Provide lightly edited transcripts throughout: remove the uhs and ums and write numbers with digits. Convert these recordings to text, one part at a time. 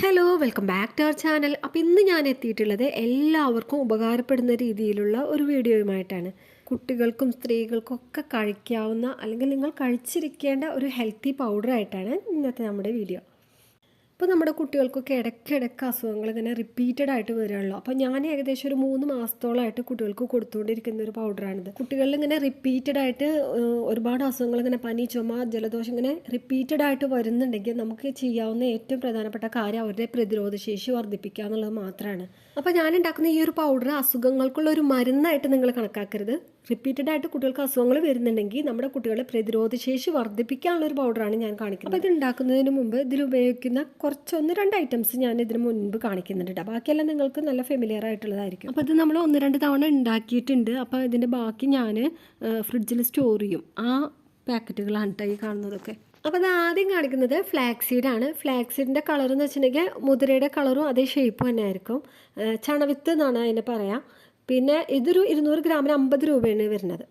Hello welcome back to our channel. അപ്പോൾ ഇന്ന് ഞാൻ എത്തിയിട്ടുള്ളത് എല്ലാവർക്കും ഉപകാരപ്പെടുന്ന രീതിയിലുള്ള ഒരു വീഡിയോയുമായിട്ടാണ്. കുട്ടികൾക്കും സ്ത്രീകൾക്കും ഒക്കെ കഴിക്കാവുന്ന അല്ലെങ്കിൽ നിങ്ങൾ കഴിച്ചിരിക്കേണ്ട ഒരു ഹെൽത്തി പൗഡറായിട്ടാണ് ഇന്നത്തെ നമ്മുടെ വീഡിയോ. ഇപ്പോൾ നമ്മുടെ കുട്ടികൾക്കൊക്കെ ഇടയ്ക്കിടയ്ക്ക് അസുഖങ്ങൾ ഇങ്ങനെ റിപ്പീറ്റഡ് ആയിട്ട് വരികയുള്ളൂ. അപ്പോൾ ഞാൻ ഏകദേശം ഒരു 3 മാസത്തോളമായിട്ട് കുട്ടികൾക്ക് കൊടുത്തുകൊണ്ടിരിക്കുന്ന ഒരു പൗഡറാണിത്. കുട്ടികളിൽ ഇങ്ങനെ റിപ്പീറ്റഡ് ആയിട്ട് ഒരുപാട് അസുഖങ്ങൾ ഇങ്ങനെ പനി, ചുമ, ജലദോഷം ഇങ്ങനെ റിപ്പീറ്റഡ് ആയിട്ട് വരുന്നുണ്ടെങ്കിൽ നമുക്ക് ചെയ്യാവുന്ന ഏറ്റവും പ്രധാനപ്പെട്ട കാര്യം അവരുടെ പ്രതിരോധശേഷി വർദ്ധിപ്പിക്കുക എന്നുള്ളത് മാത്രമാണ്. അപ്പോൾ ഞാൻ ഉണ്ടാക്കുന്ന ഈ ഒരു പൗഡർ അസുഖങ്ങൾക്കുള്ള ഒരു മരുന്നായിട്ട് നിങ്ങൾ കണക്കാക്കരുത്. റിപ്പീറ്റഡ് ആയിട്ട് കുട്ടികൾക്ക് അസുഖങ്ങൾ വരുന്നുണ്ടെങ്കിൽ നമ്മുടെ കുട്ടികളുടെ പ്രതിരോധശേഷി വർദ്ധിപ്പിക്കാനുള്ള ഒരു പൗഡറാണ് ഞാൻ കാണിക്കുന്നത്. അപ്പോൾ ഇത് ഉണ്ടാക്കുന്നതിന് മുമ്പ് ഇതിൽ ഉപയോഗിക്കുന്ന കുറച്ച് 1-2 ഐറ്റംസ് ഞാൻ ഇതിന് മുൻപ് കാണിക്കുന്നുണ്ട്. ബാക്കിയെല്ലാം നിങ്ങൾക്ക് നല്ല ഫെമിലിയർ ആയിട്ടുള്ളതായിരിക്കും. അപ്പോൾ ഇത് നമ്മൾ 1-2 തവണ ഉണ്ടാക്കിയിട്ടുണ്ട്. അപ്പോൾ ഇതിൻ്റെ ബാക്കി ഞാൻ ഫ്രിഡ്ജിൽ സ്റ്റോർ ചെയ്യും. ആ പാക്കറ്റുകളാണ് കേട്ടോ ഈ കാണുന്നതൊക്കെ. അപ്പോൾ അത് ആദ്യം കാണിക്കുന്നത് ഫ്ലാക്സീഡാണ്. ഫ്ലാക്സീഡിൻ്റെ കളർ എന്ന് വെച്ചിട്ടുണ്ടെങ്കിൽ മുതിരയുടെ കളറും അതേ ഷേപ്പും തന്നെ ആയിരിക്കും. ചണവിത്ത് എന്നാണ് അതിനെ പറയാം. പിന്നെ ഇതൊരു 200 ഗ്രാമിന് 50 രൂപയാണ് വരുന്നത്.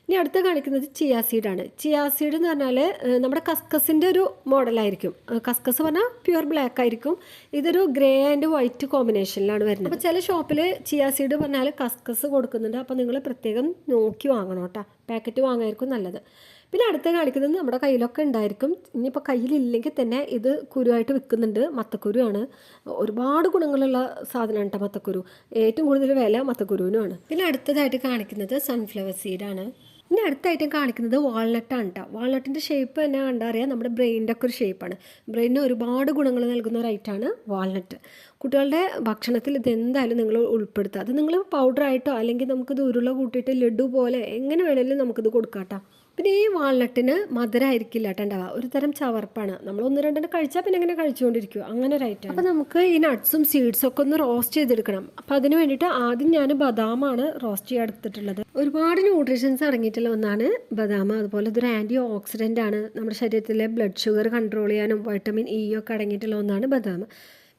ഇനി അടുത്ത കാണിക്കുന്നത് ചിയാ സീഡാണ്. ചിയാ സീഡ് എന്ന് പറഞ്ഞാൽ നമ്മുടെ കസ്കസിൻ്റെ ഒരു മോഡലായിരിക്കും. കസ്കസ് പറഞ്ഞാൽ പ്യുവർ ബ്ലാക്ക് ആയിരിക്കും. ഇതൊരു ഗ്രേ ആൻഡ് വൈറ്റ് കോമ്പിനേഷനിലാണ് വരുന്നത്. അപ്പോൾ ചില ഷോപ്പിൽ ചിയാ സീഡ് പറഞ്ഞാൽ കസ്കസ് കൊടുക്കുന്നുണ്ട്. അപ്പോൾ നിങ്ങൾ പ്രത്യേകം നോക്കി വാങ്ങണം കേട്ടോ. പാക്കറ്റ് വാങ്ങായിരിക്കും നല്ലത്. പിന്നെ അടുത്ത കാണിക്കുന്നത് നമ്മുടെ കയ്യിലൊക്കെ ഉണ്ടായിരിക്കും. ഇനിയിപ്പോൾ കയ്യിലില്ലെങ്കിൽ തന്നെ ഇത് കുരുവായിട്ട് വിൽക്കുന്നുണ്ട്. മത്തക്കുരുവാണ്. ഒരുപാട് ഗുണങ്ങളുള്ള സാധനമാണ് കേട്ടോ മത്തക്കുരു. ഏറ്റവും കൂടുതൽ വില മത്തക്കുരുവിനുമാണ്. പിന്നെ അടുത്തതായിട്ട് കാണിക്കുന്നത് സൺഫ്ലവർ സീഡാണ്. ഇനി അടുത്തായിട്ടും കാണിക്കുന്നത് വാൾനട്ടാണ് കേട്ടോ. വാൾനട്ടിൻ്റെ ഷേപ്പ് തന്നെ കണ്ടറിയാം നമ്മുടെ ബ്രെയിനിൻ്റെ ഒക്കെ ഒരു ഷേപ്പാണ്. ബ്രെയിനിന് ഒരുപാട് ഗുണങ്ങൾ നൽകുന്ന ഒരു ഐറ്റമാണ് വാൾനട്ട്. കുട്ടികളുടെ ഭക്ഷണത്തിൽ ഇതെന്തായാലും നിങ്ങൾ ഉൾപ്പെടുത്തുക. അത് നിങ്ങൾ പൗഡറായിട്ടോ അല്ലെങ്കിൽ നമുക്കിത് ഉരുള കൂട്ടിയിട്ട് ലഡു പോലെ എങ്ങനെ വേണമെങ്കിലും നമുക്കിത് കൊടുക്കാം കേട്ടോ. പിന്നെ ഈ വാൾനട്ടിന് മധുരമായിരിക്കില്ല കേട്ടോ ഉണ്ടാവുക. ഒരു തരം ചവർപ്പാണ്. നമ്മൾ 1-2 കഴിച്ചാൽ പിന്നെ അങ്ങനെ കഴിച്ചുകൊണ്ടിരിക്കും. അങ്ങനെ ഒരു ഐറ്റം. അപ്പോൾ നമുക്ക് ഈ നട്ട്സും സീഡ്സും ഒക്കെ ഒന്ന് റോസ്റ്റ് ചെയ്തെടുക്കണം. അപ്പോൾ അതിന് വേണ്ടിയിട്ട് ആദ്യം ഞാൻ ബദാമാണ് റോസ്റ്റ് ചെയ്യാൻ എടുത്തിട്ടുള്ളത്. ഒരുപാട് ന്യൂട്രീഷൻസ് അടങ്ങിയിട്ടുള്ള ഒന്നാണ് ബദാം. അതുപോലെ ഇതൊരു ആൻറ്റി ഓക്സിഡൻ്റ് ആണ്. നമ്മുടെ ശരീരത്തിലെ ബ്ലഡ് ഷുഗർ കൺട്രോൾ ചെയ്യാനും വൈറ്റമിൻ ഇ ഒക്കെ അടങ്ങിയിട്ടുള്ള ഒന്നാണ് ബദാം.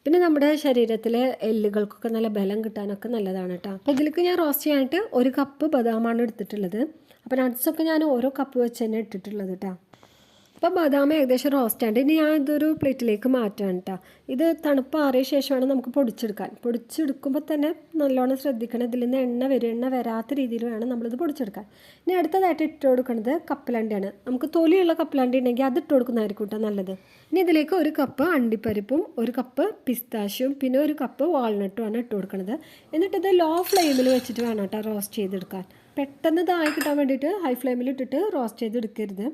പിന്നെ നമ്മുടെ ശരീരത്തിലെ എല്ലുകൾക്കൊക്കെ നല്ല ബലം കിട്ടാനൊക്കെ നല്ലതാണ് കേട്ടോ. അപ്പോൾ ഇതിലേക്ക് ഞാൻ റോസ്റ്റ് ചെയ്യാനായിട്ട് 1 കപ്പ് ബദാമാണ് എടുത്തിട്ടുള്ളത്. അപ്പോൾ നട്ട്സൊക്കെ ഞാൻ ഓരോ കപ്പ് വെച്ച് തന്നെ ഇട്ടിട്ടുള്ളത് കേട്ടോ. അപ്പോൾ ബദാം ഏകദേശം റോസ്റ്റ് ആയിട്ട് ഇനി ഞാൻ ഇതൊരു പ്ലേറ്റിലേക്ക് മാറ്റാണ് കേട്ടോ. ഇത് തണുപ്പാറിയ ശേഷമാണ് നമുക്ക് പൊടിച്ചെടുക്കാൻ. പൊടിച്ചെടുക്കുമ്പോൾ തന്നെ നല്ലോണം ശ്രദ്ധിക്കണം. ഇതിൽ നിന്ന് എണ്ണ വരും. എണ്ണ വരാത്ത രീതിയിൽ വേണം നമ്മളിത് പൊടിച്ചെടുക്കാൻ. ഇനി അടുത്തതായിട്ട് ഇട്ട് കൊടുക്കുന്നത് കപ്പലണ്ടിയാണ്. നമുക്ക് തൊലിയുള്ള കപ്പലണ്ടി ഉണ്ടെങ്കിൽ അത് ഇട്ട് കൊടുക്കുന്നതായിരിക്കും കേട്ടോ നല്ലത്. ഇനി ഇതിലേക്ക് 1 കപ്പ് അണ്ടിപ്പരിപ്പും 1 കപ്പ് പിസ്താഷ്യം പിന്നെ 1 കപ്പ് വാൾനട്ടുമാണ് ഇട്ട് കൊടുക്കുന്നത്. എന്നിട്ടിത് ലോ ഫ്ലെയിമിൽ വെച്ചിട്ട് വേണം കേട്ടോ റോസ്റ്റ് ചെയ്തെടുക്കാൻ. പെട്ടെന്ന് ഇതായി കിട്ടാൻ വേണ്ടിയിട്ട് ഹൈ ഫ്ലെയിമിൽ ഇട്ടിട്ട് റോസ്റ്റ് ചെയ്തെടുക്കരുത്.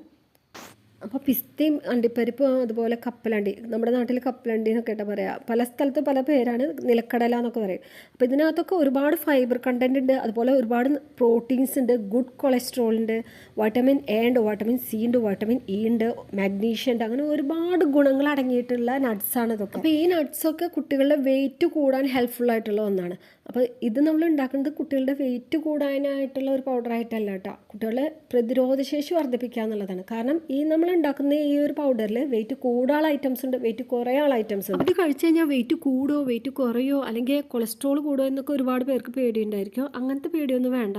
അപ്പോൾ പിസ്തയും അണ്ടിപ്പരിപ്പും അതുപോലെ കപ്പലണ്ടി, നമ്മുടെ നാട്ടിൽ കപ്പലണ്ടി എന്നൊക്കെ ആയിട്ട് പറയാം. പല സ്ഥലത്തും പല പേരാണ്. നിലക്കടല എന്നൊക്കെ പറയും. അപ്പോൾ ഇതിനകത്തൊക്കെ ഒരുപാട് ഫൈബർ കണ്ടൻറ്റ് ഉണ്ട്. അതുപോലെ ഒരുപാട് പ്രോട്ടീൻസ് ഉണ്ട്. ഗുഡ് കൊളസ്ട്രോൾ ഉണ്ട്. വൈറ്റമിൻ എ ഉണ്ട്, വൈറ്റമിൻ സി ഉണ്ട്, വൈറ്റമിൻ ഇ ഉണ്ട്, മാഗ്നീഷ്യം ഉണ്ട്. അങ്ങനെ ഒരുപാട് ഗുണങ്ങൾ അടങ്ങിയിട്ടുള്ള നട്ട്സാണ് ഇതൊക്കെ. അപ്പോൾ ഈ നട്ട്സൊക്കെ കുട്ടികളുടെ വെയിറ്റ് കൂടാൻ ഹെൽപ്ഫുൾ ആയിട്ടുള്ള ഒന്നാണ്. അപ്പോൾ ഇത് നമ്മൾ ഉണ്ടാക്കുന്നത് കുട്ടികളുടെ വെയിറ്റ് കൂടാനായിട്ടുള്ള ഒരു പൗഡറായിട്ടല്ല കേട്ടോ. കുട്ടികളുടെ പ്രതിരോധശേഷി വർദ്ധിപ്പിക്കുക എന്നുള്ളതാണ്. കാരണം ഈ നമ്മൾ ഉണ്ടാക്കുന്ന ഈ ഒരു പൗഡറിൽ വെയിറ്റ് കൂടാനുള്ള ഐറ്റംസ് ഉണ്ട്, വെയിറ്റ് കുറയാനുള്ള ഐറ്റംസ് ഉണ്ട്. അത് കഴിച്ചു കഴിഞ്ഞാൽ വെയിറ്റ് കൂടുമോ വെയിറ്റ് കുറയോ അല്ലെങ്കിൽ കൊളസ്ട്രോൾ കൂടുമോ എന്നൊക്കെ ഒരുപാട് പേർക്ക് പേടിയുണ്ടായിരിക്കും. അങ്ങനത്തെ പേടിയൊന്നും വേണ്ട.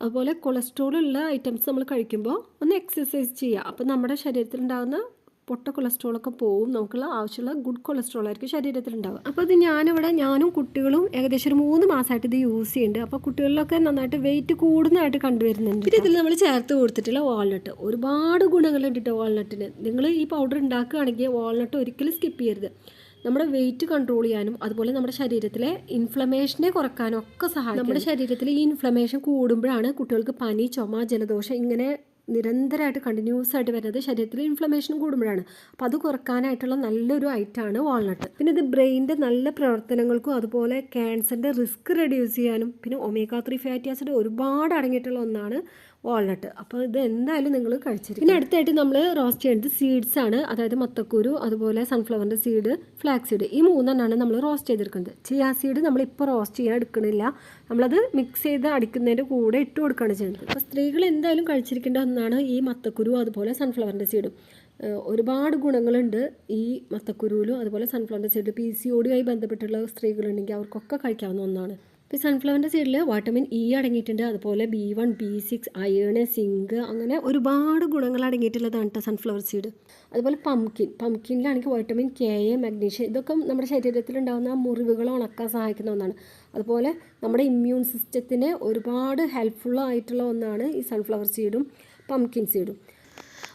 അതുപോലെ കൊളസ്ട്രോൾ ഉള്ള ഐറ്റംസ് നമ്മൾ കഴിക്കുമ്പോൾ ഒന്ന് എക്സസൈസ് ചെയ്യുക. അപ്പോൾ നമ്മുടെ ശരീരത്തിൽ ഉണ്ടാകുന്ന പൊട്ട കൊളസ്ട്രോളൊക്കെ പോവും. നമുക്കുള്ള ആവശ്യമുള്ള ഗുഡ് കൊളസ്ട്രോൾ ആയിരിക്കും ശരീരത്തിലുണ്ടാവുക. അപ്പോൾ ഇത് ഞാനും കുട്ടികളും ഏകദേശം ഒരു 3 മാസമായിട്ട് ഇത് യൂസ് ചെയ്യുന്നുണ്ട്. അപ്പോൾ കുട്ടികളിലൊക്കെ നന്നായിട്ട് വെയിറ്റ് കൂടുന്നതായിട്ട് കണ്ടുവരുന്നുണ്ട്. പിന്നെ ഇതിൽ നമ്മൾ ചേർത്ത് കൊടുത്തിട്ടുള്ള വാൾനട്ട് ഒരുപാട് ഗുണങ്ങളുണ്ട് കേട്ടോ വാൾനട്ടിന്. നിങ്ങൾ ഈ പൗഡർ ഉണ്ടാക്കുകയാണെങ്കിൽ വാൾനട്ട് ഒരിക്കലും സ്കിപ്പ് ചെയ്യരുത്. നമ്മുടെ വെയിറ്റ് കൺട്രോൾ ചെയ്യാനും അതുപോലെ നമ്മുടെ ശരീരത്തിലെ ഇൻഫ്ലമേഷനെ കുറക്കാനും ഒക്കെ സഹായിക്കും. നമ്മുടെ ശരീരത്തിൽ ഈ ഇൻഫ്ലമേഷൻ കൂടുമ്പോഴാണ് കുട്ടികൾക്ക് പനി, ചുമ, ജലദോഷം ഇങ്ങനെ നിരന്തരമായിട്ട് കണ്ടിന്യൂസ് ആയിട്ട് വരുന്നത്. ശരീരത്തിൽ ഇൻഫ്ലമേഷൻ കൂടുമ്പോഴാണ്. അപ്പോൾ അത് കുറക്കാനായിട്ടുള്ള നല്ലൊരു ഐറ്റമാണ് വാൾനട്ട്. പിന്നെ ഇത് ബ്രെയിനിൻ്റെ നല്ല പ്രവർത്തനങ്ങൾക്കും അതുപോലെ ക്യാൻസറിൻ്റെ റിസ്ക് റെഡ്യൂസ് ചെയ്യാനും പിന്നെ ഒമേഗ 3 ഫാറ്റി ആസിഡ് ഒരുപാട് അടങ്ങിയിട്ടുള്ള ഒന്നാണ് വാൾനട്ട്. അപ്പോൾ ഇത് എന്തായാലും നിങ്ങൾ കഴിച്ചിരിക്കും. പിന്നെ അടുത്തായിട്ട് നമ്മൾ റോസ്റ്റ് ചെയ്യുന്നത് സീഡ്സ് ആണ്. അതായത് മത്തക്കുരു, അതുപോലെ സൺഫ്ലവറിൻ്റെ സീഡ്, ഫ്ലാക്സ് സീഡ്, ഈ 3 നമ്മൾ റോസ്റ്റ് ചെയ്തെടുക്കുന്നത്. ചിയാ സീഡ് നമ്മളിപ്പോൾ റോസ്റ്റ് ചെയ്യാൻ എടുക്കണില്ല. നമ്മളത് മിക്സ് ചെയ്ത് അടിക്കുന്നതിൻ്റെ കൂടെ ഇട്ട് കൊടുക്കുകയാണ് ചെയ്യുന്നത്. അപ്പോൾ സ്ത്രീകൾ എന്തായാലും കഴിച്ചിരിക്കേണ്ട ഒന്നാണ് ഈ മത്തക്കുരു അതുപോലെ സൺഫ്ലവറിൻ്റെ സീഡും. ഒരുപാട് ഗുണങ്ങളുണ്ട് ഈ മത്തക്കുരുവിലും അതുപോലെ സൺഫ്ലവറിൻ്റെ സീഡ്. PCOD ആയി ബന്ധപ്പെട്ടുള്ള സ്ത്രീകളുണ്ടെങ്കിൽ അവർക്കൊക്കെ കഴിക്കാവുന്ന ഒന്നാണ്. ഇപ്പോൾ സൺഫ്ലവറിൻ്റെ സീഡിൽ വൈറ്റമിൻ ഇ അടങ്ങിയിട്ടുണ്ട്, അതുപോലെ B1, B6, അയേൺ, സിങ്ക്, അങ്ങനെ ഒരുപാട് ഗുണങ്ങൾ അടങ്ങിയിട്ടുള്ളതാണ് കേട്ടോ സൺഫ്ലവർ സീഡ്. അതുപോലെ പംകിനിലാണെങ്കിൽ വൈറ്റമിൻ കെ, മഗ്നീഷ്യം, ഇതൊക്കെ നമ്മുടെ ശരീരത്തിലുണ്ടാകുന്ന മുറിവുകൾ ഉണക്കാൻ സഹായിക്കുന്ന ഒന്നാണ്. അതുപോലെ നമ്മുടെ ഇമ്മ്യൂൺ സിസ്റ്റത്തിന് ഒരുപാട് ഹെൽപ്ഫുള്ളായിട്ടുള്ള ഒന്നാണ് ഈ സൺഫ്ലവർ സീഡും പംകിൻ സീഡും.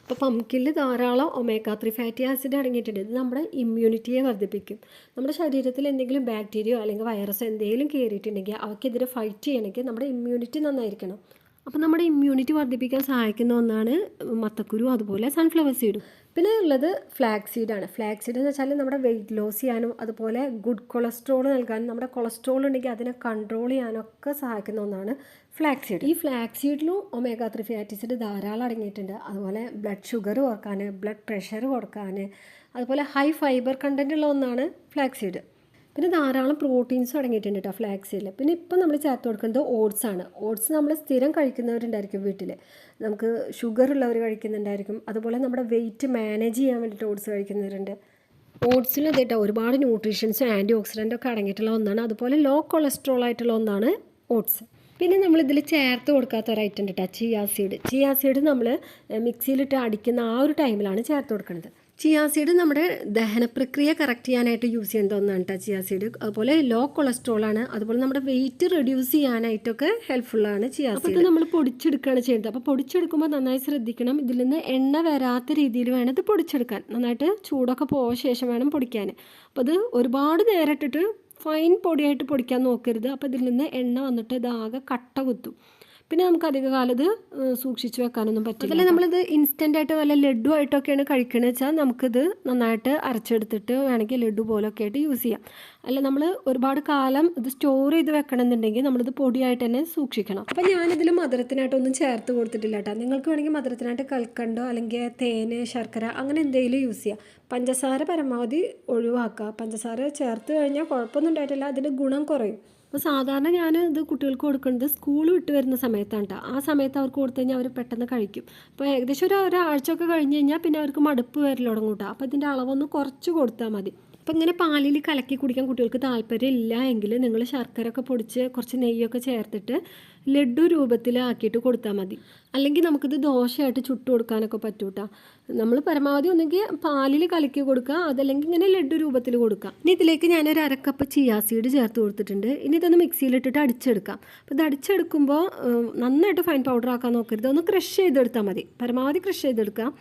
അപ്പോൾ പംകിനിൽ ധാരാളം ഒമേഗ 3 ഫാറ്റി ആസിഡ് അടങ്ങിയിട്ടുണ്ട്. ഇത് നമ്മുടെ ഇമ്മ്യൂണിറ്റിയെ വർദ്ധിപ്പിക്കും. നമ്മുടെ ശരീരത്തിൽ എന്തെങ്കിലും ബാക്ടീരിയോ അല്ലെങ്കിൽ വൈറസോ എന്തെങ്കിലും കയറിയിട്ടുണ്ടെങ്കിൽ അവയ്ക്കെതിരെ ഫൈറ്റ് ചെയ്യണമെങ്കിൽ നമ്മുടെ ഇമ്മ്യൂണിറ്റി നന്നായിരിക്കണം. അപ്പോൾ നമ്മുടെ ഇമ്മ്യൂണിറ്റി വർദ്ധിപ്പിക്കാൻ സഹായിക്കുന്ന ഒന്നാണ് മത്തക്കുരു, അതുപോലെ സൺഫ്ലവർ സീഡും. പിന്നെ ഉള്ളത് ഫ്ലാക്സ് സീഡാണ്. ഫ്ലാക്സ് സീഡ് എന്ന് വെച്ചാൽ നമ്മുടെ വെയിറ്റ് ലോസ് ചെയ്യാനും അതുപോലെ ഗുഡ് കൊളസ്ട്രോൾ നൽകാനും, നമ്മുടെ കൊളസ്ട്രോൾ ഉണ്ടെങ്കിൽ അതിനെ കൺട്രോൾ ചെയ്യാനൊക്കെ സഹായിക്കുന്ന ഒന്നാണ് ഫ്ലാക്സ് സീഡ്. ഈ ഫ്ലാക്സ് സീഡിലും ഒമേഗ 3 ഫാറ്റി ആസിഡ് ധാരാളം അടങ്ങിയിട്ടുണ്ട്. അതുപോലെ ബ്ലഡ് ഷുഗർ കുറക്കാൻ, ബ്ലഡ് പ്രഷർ കുറക്കാൻ, അതുപോലെ ഹൈ ഫൈബർ കണ്ടൻ്റ് ഉള്ള ഒന്നാണ് ഫ്ലാക്സ് സീഡ്. പിന്നെ ധാരാളം പ്രോട്ടീൻസും അടങ്ങിയിട്ടുണ്ട് കേട്ടോ ഫ്ലാക്സ് സീഡിൽ. പിന്നെ ഇപ്പം നമ്മൾ ചേർത്ത് കൊടുക്കുന്നത് ഓട്സ് ആണ്. ഓട്സ് നമ്മൾ സ്ഥിരം കഴിക്കുന്നവരുണ്ടായിരിക്കും വീട്ടിൽ. നമുക്ക് ഷുഗർ ഉള്ളവർ കഴിക്കുന്നുണ്ടായിരിക്കും. അതുപോലെ നമ്മുടെ വെയിറ്റ് മാനേജ് ചെയ്യാൻ വേണ്ടിയിട്ട് ഓട്സ് കഴിക്കുന്നവരുണ്ട്. ഓട്സിൽ കേട്ടോ ഒരുപാട് ന്യൂട്രീഷൻസും ആൻറ്റി ഓക്സിഡൻ്റും ഒക്കെ അടങ്ങിയിട്ടുള്ള ഒന്നാണ്. അതുപോലെ ലോ കൊളസ്ട്രോൾ ആയിട്ടുള്ള ഒന്നാണ് ഓട്സ്. പിന്നെ നമ്മളിതിൽ ചേർത്ത് കൊടുക്കാത്ത ഒരു ഐറ്റം ഉണ്ട് കേട്ടോ, ചിയാ സീഡ് നമ്മൾ മിക്സിയിലിട്ട് അടിക്കുന്ന ആ ഒരു ടൈമിലാണ് ചേർത്ത് കൊടുക്കുന്നത്. ചിയാ സീഡ് നമ്മുടെ ദഹന പ്രക്രിയ കറക്റ്റ് ചെയ്യാനായിട്ട് യൂസ് ചെയ്യേണ്ട ഒന്നാണ് കേട്ടോ ചിയാ സീഡ്. അതുപോലെ ലോ കൊളസ്ട്രോൾ ആണ്, അതുപോലെ നമ്മുടെ വെയിറ്റ് റെഡ്യൂസ് ചെയ്യാനായിട്ടൊക്കെ ഹെൽപ്ഫുള്ളാണ് ചിയാ സീഡ്. അപ്പോൾ നമ്മൾ പൊടിച്ചെടുക്കുകയാണ് ചെയ്യുന്നത്. അപ്പോൾ പൊടിച്ചെടുക്കുമ്പോൾ നന്നായി ശ്രദ്ധിക്കണം, ഇതിൽ നിന്ന് എണ്ണ വരാത്ത രീതിയിൽ വേണം ഇത് പൊടിച്ചെടുക്കാൻ. നന്നായിട്ട് ചൂടൊക്കെ പോയ ശേഷം വേണം പൊടിക്കാൻ. അപ്പോൾ ഇത് ഒരുപാട് നേരം ഇട്ടിട്ട് ഫൈൻ പൊടിയായിട്ട് പൊടിക്കാൻ നോക്കരുത്. അപ്പോൾ ഇതിൽ നിന്ന് എണ്ണ വന്നിട്ട് ഇതാകെ കട്ട കുത്തും. പിന്നെ നമുക്ക് അധിക കാലം ഇത് സൂക്ഷിച്ച് വെക്കാനൊന്നും പറ്റില്ല. അതല്ല നമ്മളിത് ഇൻസ്റ്റൻ്റായിട്ട് വല്ല ലഡു ആയിട്ടൊക്കെയാണ് കഴിക്കണമെന്ന് വെച്ചാൽ നമുക്കിത് നന്നായിട്ട് അരച്ചെടുത്തിട്ട് വേണമെങ്കിൽ ലഡു പോലൊക്കെ ആയിട്ട് യൂസ് ചെയ്യാം. അല്ല നമ്മൾ ഒരുപാട് കാലം ഇത് സ്റ്റോർ ചെയ്ത് വെക്കണം എന്നുണ്ടെങ്കിൽ നമ്മളിത് പൊടിയായിട്ട് തന്നെ സൂക്ഷിക്കണം. അപ്പം ഞാനിതിൽ മധുരത്തിനായിട്ടൊന്നും ചേർത്ത് കൊടുത്തിട്ടില്ല കേട്ടോ. നിങ്ങൾക്ക് വേണമെങ്കിൽ മധുരത്തിനായിട്ട് കൽക്കണ്ടോ അല്ലെങ്കിൽ തേന്, ശർക്കര അങ്ങനെ എന്തെങ്കിലും യൂസ് ചെയ്യാം. പഞ്ചസാര പരമാവധി ഒഴിവാക്കുക. പഞ്ചസാര ചേർത്ത് കഴിഞ്ഞാൽ കുഴപ്പമൊന്നും ഉണ്ടായിട്ടില്ല, അതിൻ്റെ ഗുണം കുറയും. അപ്പോൾ സാധാരണ ഞാൻ ഇത് കുട്ടികൾക്ക് കൊടുക്കുന്നത് സ്കൂൾ വിട്ട് വരുന്ന സമയത്താണ് കേട്ടോ. ആ സമയത്ത് അവർക്ക് കൊടുത്തു കഴിഞ്ഞാൽ അവർ പെട്ടെന്ന് കഴിക്കും. അപ്പോൾ ഏകദേശം ഒരാഴ്ചയൊക്കെ കഴിഞ്ഞ് കഴിഞ്ഞാൽ പിന്നെ അവർക്ക് മടുപ്പ് വരൽ തുടങ്ങും കേട്ടോ. അപ്പോൾ ഇതിൻ്റെ അളവൊന്ന് കുറച്ച് കൊടുത്താൽ മതി. അപ്പോൾ ഇങ്ങനെ പാലിൽ കലക്കി കുടിക്കാൻ കുട്ടികൾക്ക് താല്പര്യം ഇല്ല എങ്കിൽ നിങ്ങൾ ശർക്കര ഒക്കെ പൊടിച്ച് കുറച്ച് നെയ്യൊക്കെ ചേർത്തിട്ട് ലഡു രൂപത്തിലാക്കിയിട്ട് കൊടുത്താൽ മതി. അല്ലെങ്കിൽ നമുക്കിത് ദോശയായിട്ട് ചുട്ട് കൊടുക്കാനൊക്കെ പറ്റും കേട്ടോ. നമ്മൾ പരമാവധി ഒന്നെങ്കിൽ പാലിൽ കലക്കി കൊടുക്കുക, അതല്ലെങ്കിൽ ഇങ്ങനെ ലഡു രൂപത്തിൽ കൊടുക്കുക. ഇനി ഇതിലേക്ക് ഞാനൊരു 1/2 കപ്പ് ചിയാ സീഡ് ചേർത്ത് കൊടുത്തിട്ടുണ്ട്. ഇനി ഇതൊന്ന് മിക്സിയിലിട്ടിട്ട് അടിച്ചെടുക്കാം. അപ്പോൾ ഇത് അടിച്ചെടുക്കുമ്പോൾ നന്നായിട്ട് ഫൈൻ പൗഡർ ആക്കാൻ നോക്കരുത്, ഒന്ന് ക്രഷ് ചെയ്തെടുത്താൽ മതി. പരമാവധി ക്രഷ് ചെയ്തെടുക്കാം.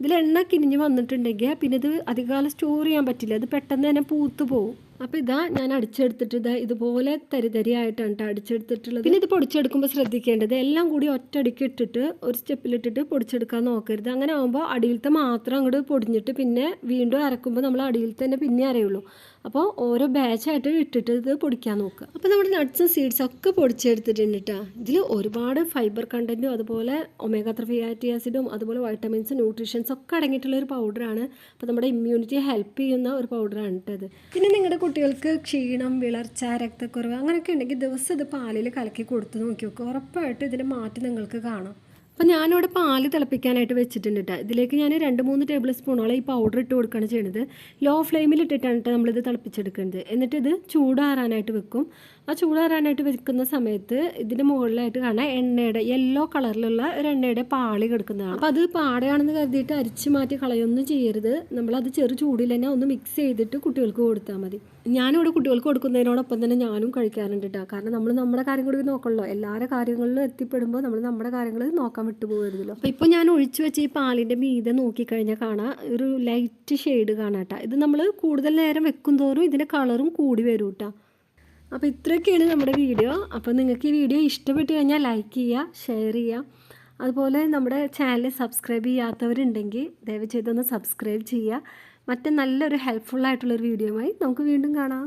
ഇതിൽ എണ്ണ കിനിഞ്ഞ് വന്നിട്ടുണ്ടെങ്കിൽ പിന്നെ ഇത് അധികകാലം സ്റ്റോർ ചെയ്യാൻ പറ്റില്ല, ഇത് പെട്ടെന്ന് തന്നെ പൂത്ത് പോകും. അപ്പോൾ ഇതാ ഞാൻ അടിച്ചെടുത്തിട്ട് ഇതാ ഇതുപോലെ തരിതരിയായിട്ടാണ് കേട്ടോ അടിച്ചെടുത്തിട്ടുള്ളത്. പിന്നെ ഇത് പൊടിച്ചെടുക്കുമ്പോൾ ശ്രദ്ധിക്കേണ്ടത് എല്ലാം കൂടി ഒറ്റയടിക്ക് ഇട്ടിട്ട് ഒരു സ്റ്റെപ്പിലിട്ടിട്ട് പൊടിച്ചെടുക്കാൻ നോക്കരുത്. അങ്ങനെ ആകുമ്പോൾ അടിയിലത്തെ മാത്രം അങ്ങോട്ട് പൊടിഞ്ഞിട്ട് പിന്നെ വീണ്ടും അരക്കുമ്പോൾ നമ്മൾ അടിയിൽ തന്നെ പിന്നെ അരയുള്ളൂ. അപ്പോൾ ഓരോ ബാച്ചായിട്ട് ഇട്ടിട്ട് ഇത് പൊടിക്കാൻ നോക്കുക. അപ്പോൾ നമ്മുടെ നട്ട്സും സീഡ്സും ഒക്കെ പൊടിച്ചെടുത്തിട്ടുണ്ട് കേട്ടോ. ഇതിൽ ഒരുപാട് ഫൈബർ കണ്ടൻറ്റും അതുപോലെ ഒമേഗ 3 ഫാറ്റി ആസിഡും അതുപോലെ വൈറ്റമിൻസും ന്യൂട്രീഷൻസ് ഒക്കെ അടങ്ങിയിട്ടുള്ള ഒരു പൗഡറാണ്. അപ്പോൾ നമ്മുടെ ഇമ്മ്യൂണിറ്റിയെ ഹെൽപ്പ് ചെയ്യുന്ന ഒരു പൗഡറാണ് കേട്ടത്. പിന്നെ നിങ്ങളുടെ കുട്ടികൾക്ക് ക്ഷീണം, വിളർച്ച, രക്തക്കുറവ് അങ്ങനെയൊക്കെ ഉണ്ടെങ്കിൽ ദിവസം ഇത് പാലിൽ കലക്കി കൊടുത്ത് നോക്കി നോക്കുക. ഉറപ്പായിട്ട് ഇതിൻ്റെ മാറ്റം നിങ്ങൾക്ക് കാണാം. അപ്പോൾ ഞാനിവിടെ പാല് തിളപ്പിക്കാനായിട്ട് വെച്ചിട്ടുണ്ട് കേട്ടോ. ഇതിലേക്ക് ഞാൻ 2-3 ടേബിൾ സ്പൂണോളം ഈ പൗഡർ ഇട്ട് കൊടുക്കുകയാണ് ചെയ്യുന്നത്. ലോ ഫ്ലെയിമിൽ ഇട്ടിട്ടാണ് കേട്ടോ നമ്മളിത് തിളപ്പിച്ചെടുക്കുന്നത്. എന്നിട്ട് ഇത് ചൂടാറാനായിട്ട് വെക്കും. ആ ചൂടാറാനായിട്ട് വെക്കുന്ന സമയത്ത് ഇതിൻ്റെ മുകളിലായിട്ട് കാണാൻ എണ്ണയുടെ യെല്ലോ കളറിലുള്ള ഒരു എണ്ണയുടെ പാളി കിടക്കുന്നതാണ്. അപ്പോൾ അത് പാടയാണെന്ന് കരുതിയിട്ട് അരിച്ച് മാറ്റി കളയൊന്നും ചെയ്യരുത്. നമ്മളത് ചെറു ചൂടിൽ തന്നെ ഒന്ന് മിക്സ് ചെയ്തിട്ട് കുട്ടികൾക്ക് കൊടുത്താൽ മതി. ഞാനിവിടെ കുട്ടികൾക്ക് കൊടുക്കുന്നതിനോടൊപ്പം തന്നെ ഞാനും കഴിക്കാറുണ്ട് കേട്ടോ. കാരണം നമ്മൾ നമ്മുടെ കാര്യം കൂടി നോക്കണല്ലോ. എല്ലാവരുടെ കാര്യങ്ങളിലും എത്തിപ്പെടുമ്പോൾ നമ്മൾ നമ്മുടെ കാര്യങ്ങൾ നോക്കാൻ വിട്ടുപോകരുതല്ലോ. അപ്പോൾ ഇപ്പോൾ ഞാൻ ഒഴിച്ചു വെച്ച ഈ പാലിൻ്റെ മീതെ നോക്കിക്കഴിഞ്ഞാൽ കാണാം ഒരു ലൈറ്റ് ഷെയ്ഡ് കാണാം കേട്ടോ. ഇത് നമ്മൾ കൂടുതൽ നേരം വെക്കും തോറും ഇതിൻ്റെ കളറും കൂടി വരും കേട്ടോ. അപ്പോൾ ഇത്രയൊക്കെയാണ് നമ്മുടെ വീഡിയോ. അപ്പോൾ നിങ്ങൾക്ക് ഈ വീഡിയോ ഇഷ്ടപ്പെട്ട് കഴിഞ്ഞാൽ ലൈക്ക് ചെയ്യുക, ഷെയർ ചെയ്യുക. അതുപോലെ നമ്മുടെ ചാനൽ സബ്സ്ക്രൈബ് ചെയ്യാത്തവരുണ്ടെങ്കിൽ ദയവ് ചെയ്തൊന്ന് സബ്സ്ക്രൈബ് ചെയ്യുക. മറ്റേ നല്ലൊരു ഹെൽപ്ഫുള്ളായിട്ടുള്ളൊരു വീഡിയോയുമായി നമുക്ക് വീണ്ടും കാണാം.